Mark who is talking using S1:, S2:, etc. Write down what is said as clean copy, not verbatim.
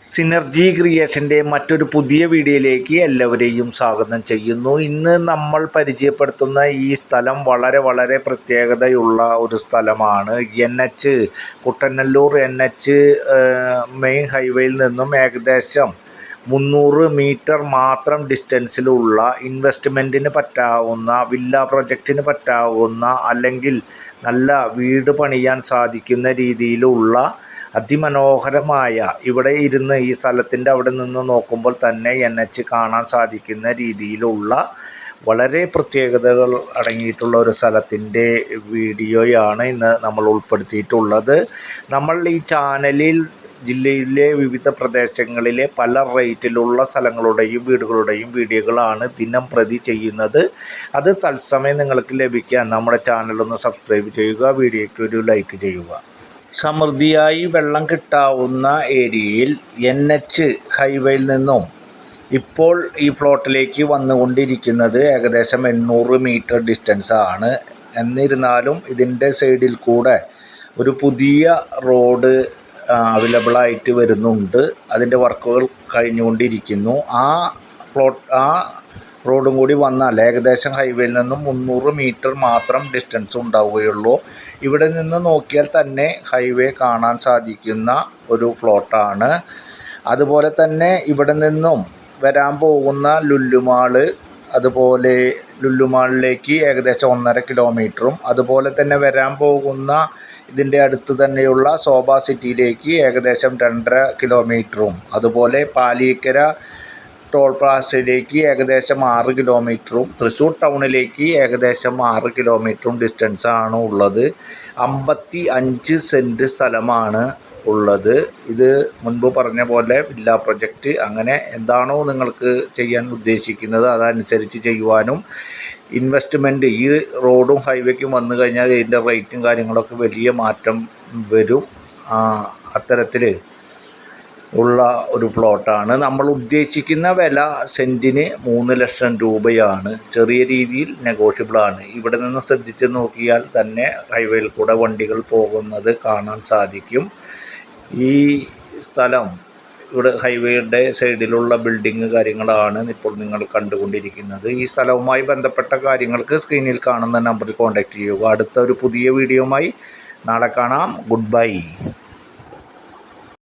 S1: Synergy ക്രിയേഷൻ്റെ മറ്റൊരു പുതിയ വീഡിയോയിലേക്ക് എല്ലാവരെയും സ്വാഗതം ചെയ്യുന്നു. ഇന്ന് നമ്മൾ പരിചയപ്പെടുത്തുന്ന ഈ സ്ഥലം വളരെ പ്രത്യേകതയുള്ള ഒരു സ്ഥലമാണ്. കുട്ടനല്ലൂർ NH മെയിൻ ഹൈവേയിൽ നിന്നും ഏകദേശം 300 മീറ്റർ മാത്രം ഡിസ്റ്റൻസിലുള്ള ഇൻവെസ്റ്റ്മെൻറ്റിന് പറ്റാവുന്ന, വില്ല പ്രൊജക്റ്റിന് പറ്റാവുന്ന, അല്ലെങ്കിൽ നല്ല വീട് പണിയാൻ സാധിക്കുന്ന രീതിയിലുള്ള അതിമനോഹരമായ, ഇവിടെ ഇരുന്ന് ഈ സ്ഥലത്തിൻ്റെ അവിടെ നിന്ന് നോക്കുമ്പോൾ തന്നെ NH കാണാൻ സാധിക്കുന്ന രീതിയിലുള്ള വളരെ പ്രത്യേകതകൾ അടങ്ങിയിട്ടുള്ള ഒരു സ്ഥലത്തിൻ്റെ വീഡിയോയാണ് ഇന്ന് നമ്മൾ ഉൾപ്പെടുത്തിയിട്ടുള്ളത്. നമ്മൾ ഈ ചാനലിൽ ജില്ലയിലെ വിവിധ പ്രദേശങ്ങളിലെ പല റേറ്റിലുള്ള സ്ഥലങ്ങളുടെയും വീടുകളുടെയും വീഡിയോകളാണ് ദിനം പ്രതി ചെയ്യുന്നത്. അത് തത്സമയം നിങ്ങൾക്ക് ലഭിക്കാൻ നമ്മുടെ ചാനലൊന്ന് സബ്സ്ക്രൈബ് ചെയ്യുക, വീഡിയോയ്ക്ക് ഒരു ലൈക്ക് ചെയ്യുക. സമൃദ്ധിയായി വെള്ളം കിട്ടാവുന്ന ഏരിയയിൽ NH ഹൈവേയിൽ നിന്നും ഇപ്പോൾ ഈ പ്ലോട്ടിലേക്ക് വന്നുകൊണ്ടിരിക്കുന്നത് ഏകദേശം 800 മീറ്റർ ഡിസ്റ്റൻസ് ആണ്. എന്നിരുന്നാലും ഇതിൻ്റെ സൈഡിൽ കൂടെ ഒരു പുതിയ റോഡ് അവൈലബിളായിട്ട് വരുന്നുണ്ട്. അതിൻ്റെ വർക്കുകൾ കഴിഞ്ഞുകൊണ്ടിരിക്കുന്നു. ആ റോഡും കൂടി വന്നാൽ ഏകദേശം ഹൈവേയിൽ നിന്നും 300 മീറ്റർ മാത്രം ഡിസ്റ്റൻസ് ഉണ്ടാവുകയുള്ളൂ. ഇവിടെ നിന്ന് നോക്കിയാൽ തന്നെ ഹൈവേ കാണാൻ സാധിക്കുന്ന ഒരു പ്ലോട്ടാണ്. അതുപോലെ തന്നെ ഇവിടെ നിന്നും വരാൻ പോകുന്ന ലുല്ലുമാള്, അതുപോലെ ലുല്ലുമാളിലേക്ക് ഏകദേശം 1.5 കിലോമീറ്ററും, അതുപോലെ തന്നെ വരാൻ പോകുന്ന ഇതിൻ്റെ അടുത്ത് തന്നെയുള്ള ശോഭ സിറ്റിയിലേക്ക് ഏകദേശം 2.5 കിലോമീറ്ററും, അതുപോലെ പാലിയേക്കര ടോൾ പ്ലാസയിലേക്ക് ഏകദേശം 6 കിലോമീറ്ററും, തൃശ്ശൂർ ടൗണിലേക്ക് ഏകദേശം 6 കിലോമീറ്ററും ഡിസ്റ്റൻസാണ് ഉള്ളത്. 55 സെൻറ്റ് സ്ഥലമാണ് ഉള്ളത്. ഇത് മുൻപ് പറഞ്ഞ പോലെ വില്ല പ്രൊജക്റ്റ്, അങ്ങനെ എന്താണോ നിങ്ങൾക്ക് ചെയ്യാൻ ഉദ്ദേശിക്കുന്നത് അതനുസരിച്ച് ചെയ്യുവാനും, ഇൻവെസ്റ്റ്മെൻറ്റ് ഈ റോഡും ഹൈവേക്കും വന്നു കഴിഞ്ഞാൽ ഇതിൻ്റെ റേറ്റും കാര്യങ്ങളൊക്കെ വലിയ മാറ്റം വരും. അത്തരത്തിൽ ഉള്ള ഒരു പ്ലോട്ടാണ്. നമ്മൾ ഉദ്ദേശിക്കുന്ന വില സെൻറ്റിന് 3 ലക്ഷം രൂപയാണ്. ചെറിയ രീതിയിൽ നെഗോഷ്യബിളാണ്. ഇവിടെ നിന്ന് ശ്രദ്ധിച്ച് നോക്കിയാൽ തന്നെ ഹൈവേയിൽ കൂടെ വണ്ടികൾ പോകുന്നത് കാണാൻ സാധിക്കും. ഈ സ്ഥലം ഇവിടെ ഹൈവേയുടെ സൈഡിലുള്ള ബിൽഡിങ് കാര്യങ്ങളാണ് ഇപ്പോൾ നിങ്ങൾ കണ്ടുകൊണ്ടിരിക്കുന്നത്. ഈ സ്ഥലവുമായി ബന്ധപ്പെട്ട കാര്യങ്ങൾക്ക് സ്ക്രീനിൽ കാണുന്ന നമ്പറിൽ കോൺടാക്റ്റ് ചെയ്യുക. അടുത്ത ഒരു പുതിയ വീഡിയോയുമായി നാളെ കാണാം. Good bye.